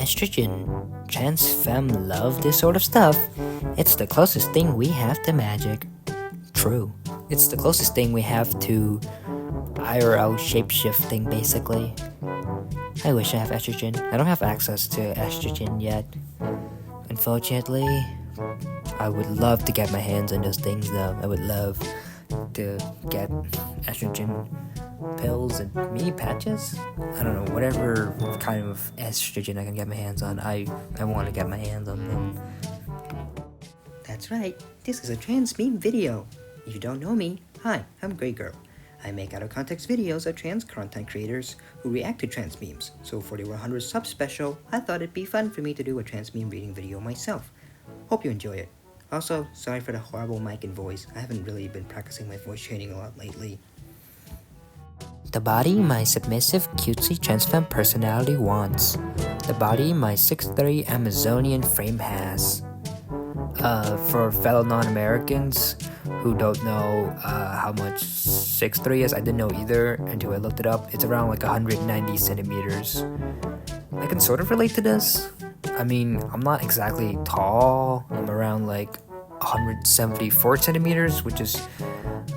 estrogen, trans femme love this sort of stuff. It's the closest thing we have to magic. True. It's the closest thing we have to IRL shape-shifting, basically. I wish I have estrogen. I don't have access to estrogen yet. Unfortunately, I would love to get my hands on those things though. I would love to get estrogen pills and patches. I don't know, whatever kind of estrogen I can get my hands on, I want to get my hands on them. That's right, this is a trans meme video. If you don't know me, hi, I'm Grey Girl. I make out of context videos of trans content creators who react to trans memes. So for the 100 sub special, I thought it'd be fun for me to do a trans meme reading video myself. Hope you enjoy it. Also, sorry for the horrible mic and voice. I haven't really been practicing my voice training a lot lately. The body my submissive, cutesy trans femme personality wants. The body my 6'3" Amazonian frame has. For fellow non-Americans who don't know how much 6'3" is, I didn't know either until I looked it up. It's around like 190 centimeters. I can sort of relate to this. I mean, I'm not exactly tall. I'm around like 174 centimeters, which is,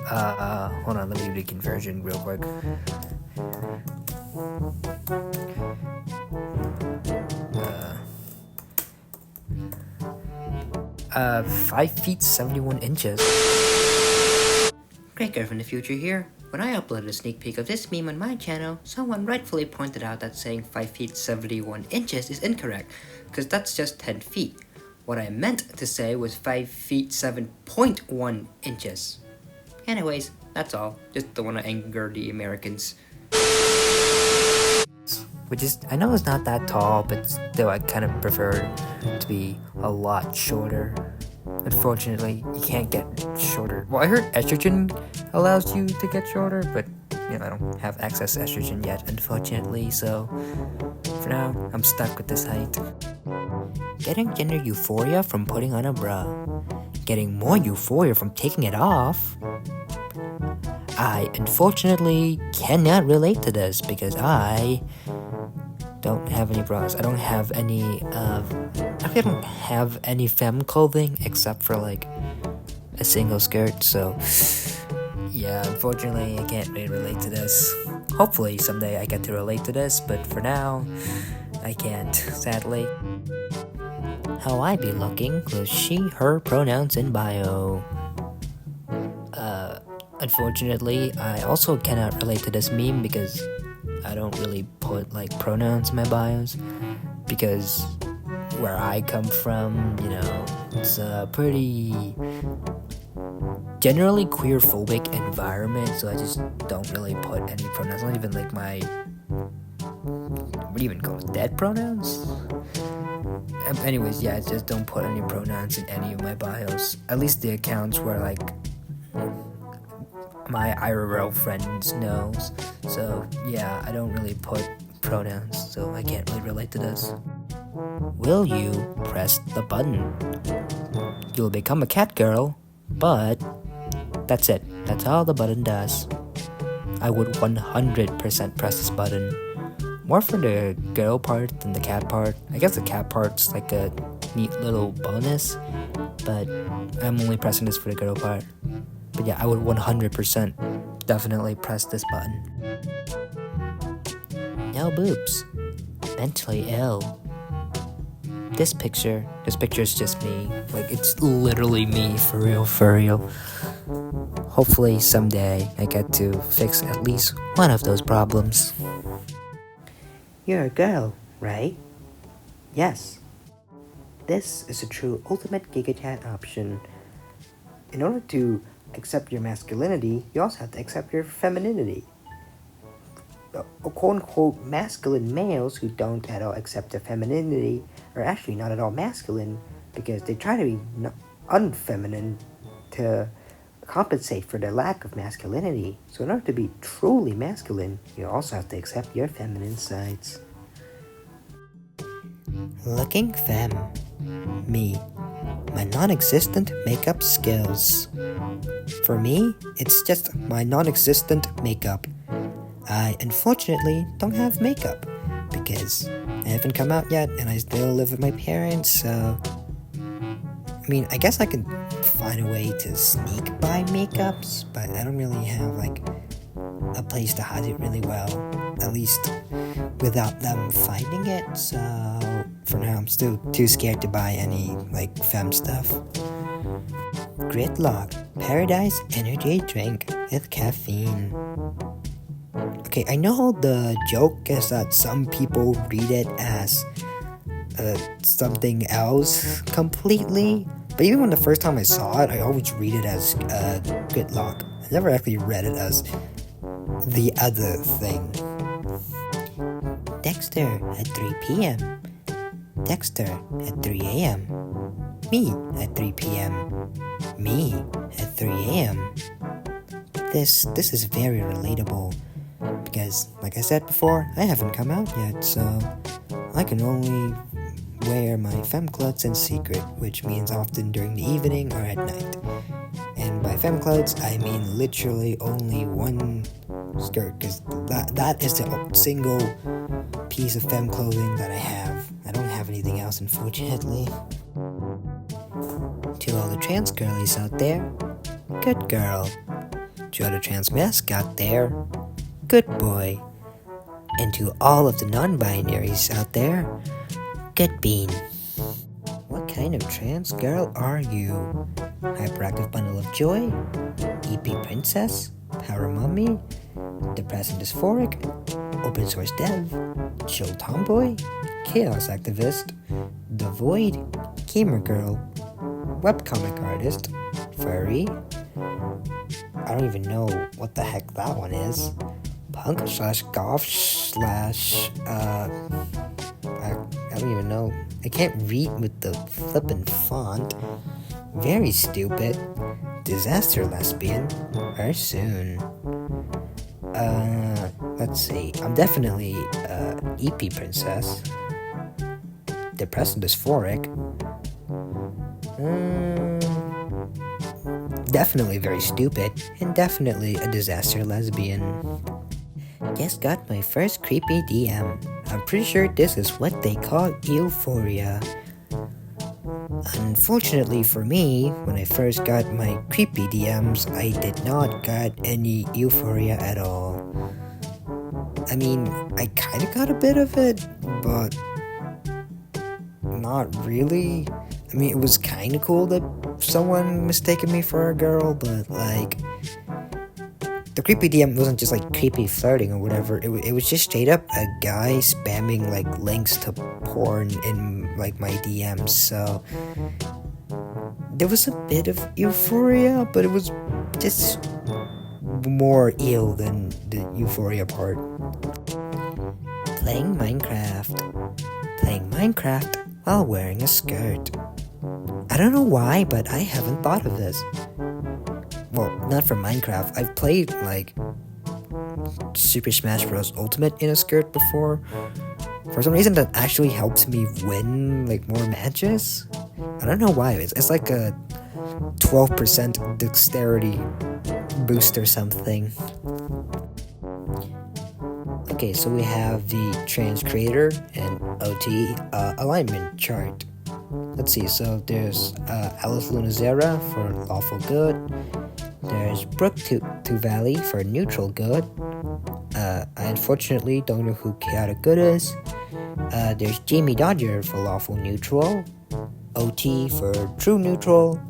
hold on, let me do the conversion real quick. 5 feet 71 inches. Great girl from the future here. When I uploaded a sneak peek of this meme on my channel, someone rightfully pointed out that saying 5 feet 71 inches is incorrect, because that's just 10 feet. What I meant to say was 5 feet 7.1 inches. Anyways, that's all. Just don't want to anger the Americans. Which is, I know it's not that tall, but still I kind of prefer to be a lot shorter. Unfortunately, you can't get shorter. Well, I heard estrogen allows you to get shorter, but you know, I don't have access to estrogen yet, unfortunately, so for now, I'm stuck with this height. Getting gender euphoria from putting on a bra. Getting more euphoria from taking it off. I unfortunately cannot relate to this because I don't have any bras. I don't have any I don't have any femme clothing except for like a single skirt, so yeah, unfortunately I can't really relate to this. Hopefully someday I get to relate to this, but for now I can't, sadly. How I be looking with she, her pronouns in bio. Unfortunately, I also cannot relate to this meme because I don't really put like pronouns in my bios, because where I come from, you know, it's a pretty generally queer-phobic environment, so I just don't really put any pronouns. Not even like my, what do you even call it, dead pronouns? Anyways, yeah, I just don't put any pronouns in any of my bios. At least the accounts where like my IRL friends knows. So yeah, I don't really put pronouns, so I can't really relate to this. Will you press the button? You'll become a cat girl, but that's it. That's all the button does. I would 100% press this button. More for the girl part than the cat part. I guess the cat part's like a neat little bonus, but I'm only pressing this for the girl part. But yeah, I would 100% definitely press this button. No boobs. Mentally ill. This picture is just me. Like, it's literally me, for real. Hopefully someday I get to fix at least one of those problems. You're a girl, right? Yes. This is a true ultimate GigaChat option. In order to accept your masculinity, you also have to accept your femininity. Quote-unquote masculine males who don't at all accept their femininity are actually not at all masculine, because they try to be unfeminine to compensate for their lack of masculinity. So in order to be truly masculine, you also have to accept your feminine sides. Looking femme. Me. My non-existent makeup skills. For me, it's just my non-existent makeup. I unfortunately don't have makeup. because I haven't come out yet and I still live with my parents, so I mean, I guess I could find a way to sneak buy makeups, but I don't really have like a place to hide it really well, at least without them finding it. So for now I'm still too scared to buy any like femme stuff. Gridlock Paradise Energy Drink with caffeine. Okay, I know the joke is that some people read it as something else completely, but even when the first time I saw it, I always read it as gridlock. I never actually read it as the other thing. Dexter at 3 p.m. Dexter at 3 a.m. Me at 3 p.m. Me at 3 a.m. This is very relatable because, like I said before, I haven't come out yet, so I can only wear my femme clothes in secret, which means often during the evening or at night. And by femme clothes, I mean literally only one skirt, because that is the single piece of femme clothing that I have. I don't have anything else, unfortunately. To all the trans girlies out there, good girl. To all the trans masks out there, good boy. And to all of the non-binaries out there, good bean. What kind of trans girl are you? Hyperactive bundle of joy? EP princess? Power mommy? Depressed and dysphoric? Open source dev? Chill tomboy? Chaos activist? The void? Gamer girl? Webcomic artist? Furry? I don't even know what the heck that one is. Punk / goth / I don't even know. I can't read with the flippin' font. Very stupid. Disaster lesbian. Or soon. Let's see. I'm definitely EP princess. Depressed and dysphoric. Definitely very stupid. And definitely a disaster lesbian. Just got my first creepy DM. I'm pretty sure this is what they call Euphoria. Unfortunately for me, when I first got my creepy DMs, I did not get any Euphoria at all. I mean, I kinda got a bit of it, but not really. I mean, it was kinda cool that someone mistaken me for a girl, but like, the creepy DM wasn't just like creepy flirting or whatever. It was just straight up a guy spamming like links to porn in like my DMs. So there was a bit of euphoria, but it was just more ill than the euphoria part. Playing Minecraft while wearing a skirt. I don't know why, but I haven't thought of this. Well, not for Minecraft. I've played, like, Super Smash Bros. Ultimate in a skirt before. For some reason, that actually helps me win, like, more matches. I don't know why. It's like a 12% dexterity boost or something. Okay, so we have the trans creator and OT alignment chart. Let's see, so there's Alice Lunazera for lawful good. There's Brooke to Valley for neutral good. I unfortunately don't know who chaotic good is. There's Jamie Dodger for lawful neutral. OT for true neutral.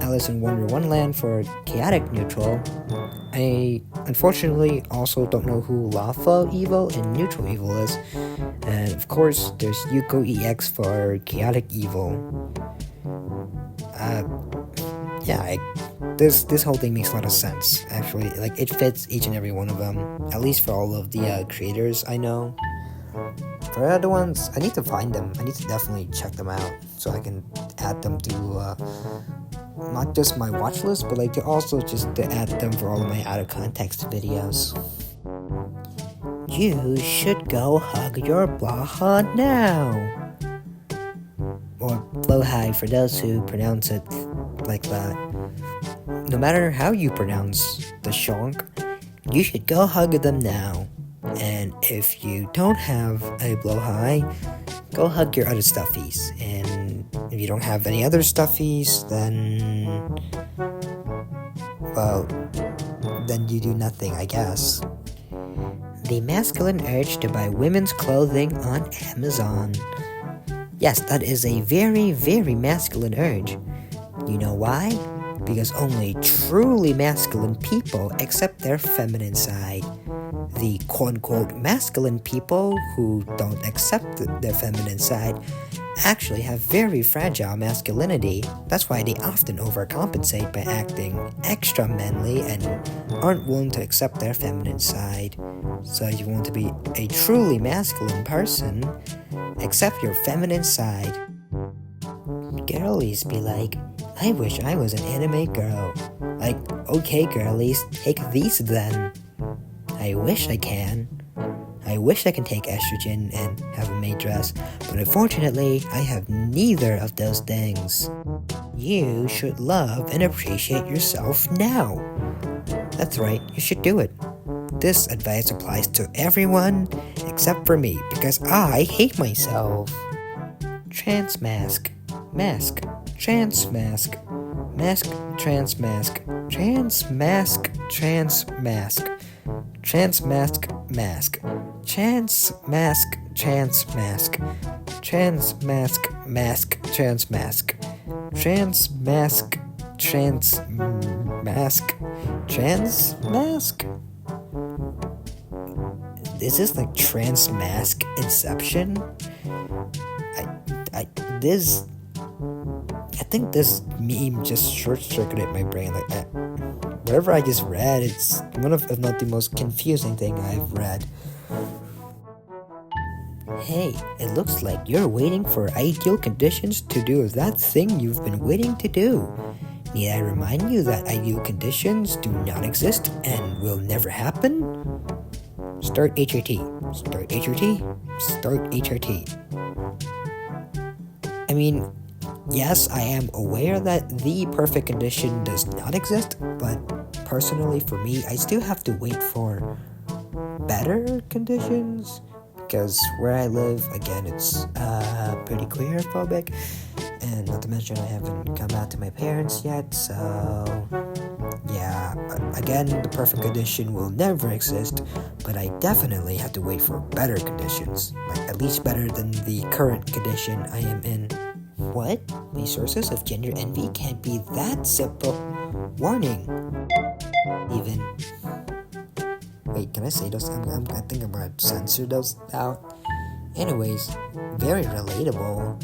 Alice in Wonder Wonderland for chaotic neutral. I unfortunately also don't know who lawful evil and neutral evil is. And of course, there's Yuko EX for chaotic evil. This whole thing makes a lot of sense, actually. Like, it fits each and every one of them, at least for all of the creators I know. For the other ones, I need to find them. I need to definitely check them out so I can add them to not just my watch list, but like to also just to add them for all of my out of context videos. You should go hug your blaha now. Or blowhigh for those who pronounce it like that. No matter how you pronounce the shonk, you should go hug them now. And if you don't have a blowhigh, go hug your other stuffies. And if you don't have any other stuffies, then, well, then you do nothing, I guess. The masculine urge to buy women's clothing on Amazon. Yes, that is a very, very masculine urge. You know why? Because only truly masculine people accept their feminine side. The quote-unquote masculine people who don't accept their feminine side actually have very fragile masculinity. That's why they often overcompensate by acting extra manly and aren't willing to accept their feminine side. So if you want to be a truly masculine person, accept your feminine side. Girlies be like, I wish I was an anime girl. Like, okay girlies, take these then. I wish I can. I wish I can take estrogen and have a maid dress, but unfortunately, I have neither of those things. You should love and appreciate yourself now. That's right, you should do it. This advice applies to everyone except for me, because I hate myself. Trans mask. Mask. Trans mask. Mask. Trans mask. Trans mask. Trans mask. Trans mask. Mask. Trans mask. Trans mask. Trans mask. Mask. Trans mask. Trans mask. Trans mask. Trans mask. Is this like trans mask inception? I think this meme just short-circuited my brain. Like, whatever I just read, it's one of, if not the most confusing thing I've read. Hey, it looks like you're waiting for ideal conditions to do that thing you've been waiting to do. Need I remind you that ideal conditions do not exist and will never happen? Start HRT. Start HRT. Start HRT. I mean, yes, I am aware that the perfect condition does not exist, but personally for me, I still have to wait for better conditions, because where I live, again, it's pretty queer-phobic, and not to mention I haven't come out to my parents yet, so yeah, again, the perfect condition will never exist, but I definitely have to wait for better conditions, like at least better than the current condition I am in. What? My sources of gender envy can't be that simple. Warning. Even. Wait, can I say those? I think I'm gonna censor those out. Anyways, very relatable.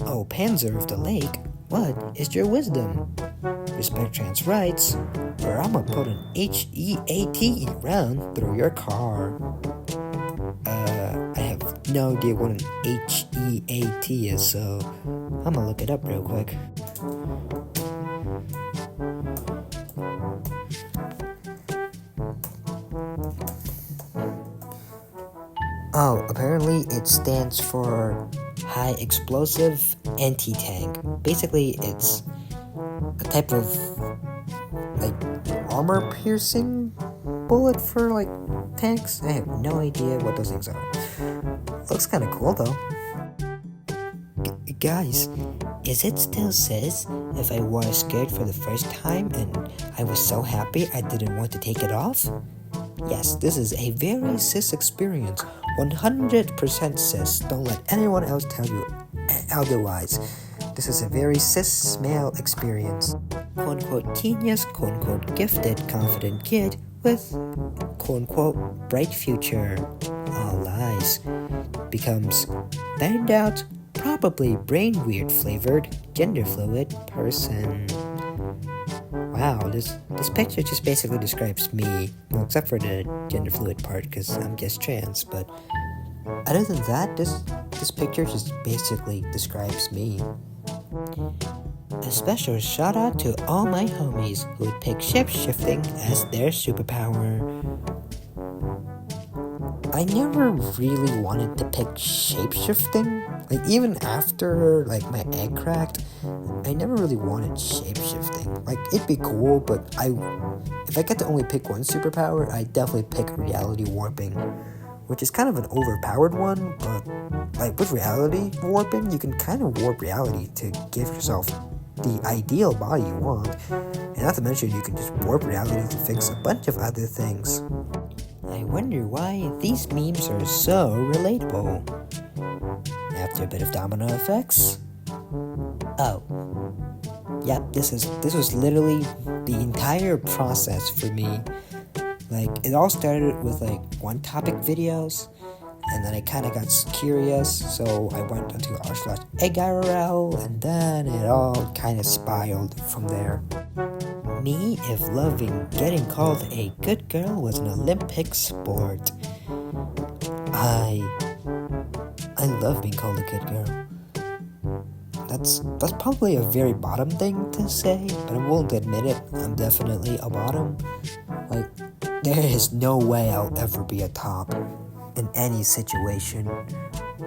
Oh, Panzer of the Lake, what is your wisdom? Respect trans rights, or I'm gonna put an HEAT round through your car. I have no idea what an HEAT is, so I'm gonna look it up real quick. Oh, apparently it stands for High Explosive Anti-Tank. Basically, it's a type of, like, armor-piercing bullet for, like, tanks. I have no idea what those things are. Looks kind of cool, though. Guys, is it still cis if I wore a skirt for the first time and I was so happy I didn't want to take it off? Yes, this is a very cis experience. 100% cis. Don't let anyone else tell you otherwise. This is a very cis male experience. Quote-unquote genius, quote-unquote gifted, confident kid with quote-unquote bright future. All lies. Becomes burned out, probably brain weird flavored, gender fluid person. Wow, this picture just basically describes me, well, except for the gender fluid part, because I'm just trans, but other than that, this picture just basically describes me. A special shout out to all my homies who would pick shape-shifting as their superpower. I never really wanted to pick shapeshifting. Like, even after, like, my egg cracked, I never really wanted shapeshifting. Like, it'd be cool, but if I get to only pick one superpower, I'd definitely pick reality warping, which is kind of an overpowered one, but, like, with reality warping, you can kind of warp reality to give yourself the ideal body you want, and not to mention you can just warp reality to fix a bunch of other things. I wonder why these memes are so relatable. After a bit of domino effects. Oh. Yep, this was literally the entire process for me. Like, it all started with like one topic videos, and then I kind of got curious, so I went onto r/egg IRL, and then it all kind of spiraled from there. Me, if loving getting called a good girl was an Olympic sport. I love being called a good girl. That's probably a very bottom thing to say, but I'm willing to admit it. I'm definitely a bottom. Like, there is no way I'll ever be a top in any situation.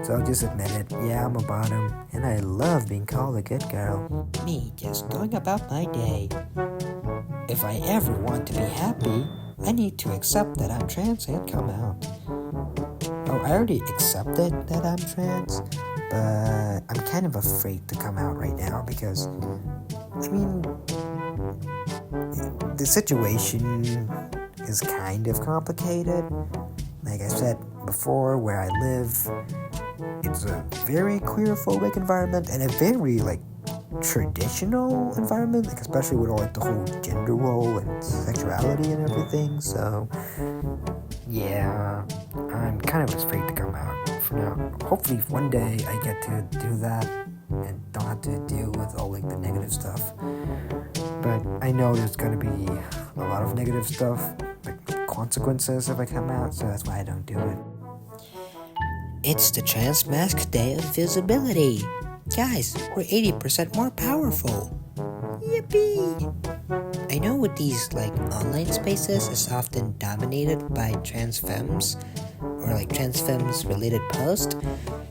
So I'll just admit it. Yeah, I'm a bottom, and I love being called a good girl. Me just going about my day. If I ever want to be happy, I need to accept that I'm trans and come out. Oh, I already accepted that I'm trans, but I'm kind of afraid to come out right now because, I mean, the situation is kind of complicated. Like I said before, where I live, it's a very queer-phobic environment and a very, like, traditional environment, like, especially with all, like, the whole gender role and sexuality and everything. So yeah, I'm kind of afraid to come out for now. Hopefully one day I get to do that and don't have to deal with all, like, the negative stuff. But I know there's gonna be a lot of negative stuff, like consequences if I come out, so that's why I don't do it. It's the Trans Mask Day of Visibility. Guys, we're 80% more powerful. Yippee! I know with these, like, online spaces, it's often dominated by trans femmes, or like trans femmes related posts,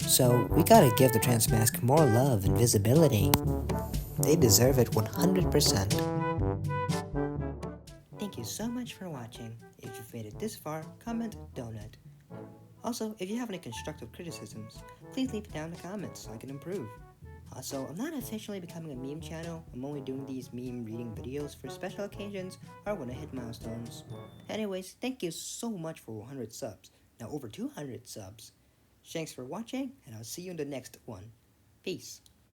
so we gotta give the trans mask more love and visibility. They deserve it 100%. Thank you so much for watching. If you've made it this far, comment donut. Also, if you have any constructive criticisms, please leave it down in the comments so I can improve. Also, I'm not officially becoming a meme channel. I'm only doing these meme reading videos for special occasions or when I hit milestones. Anyways, thank you so much for 100 subs. Now over 200 subs. Thanks for watching, and I'll see you in the next one. Peace.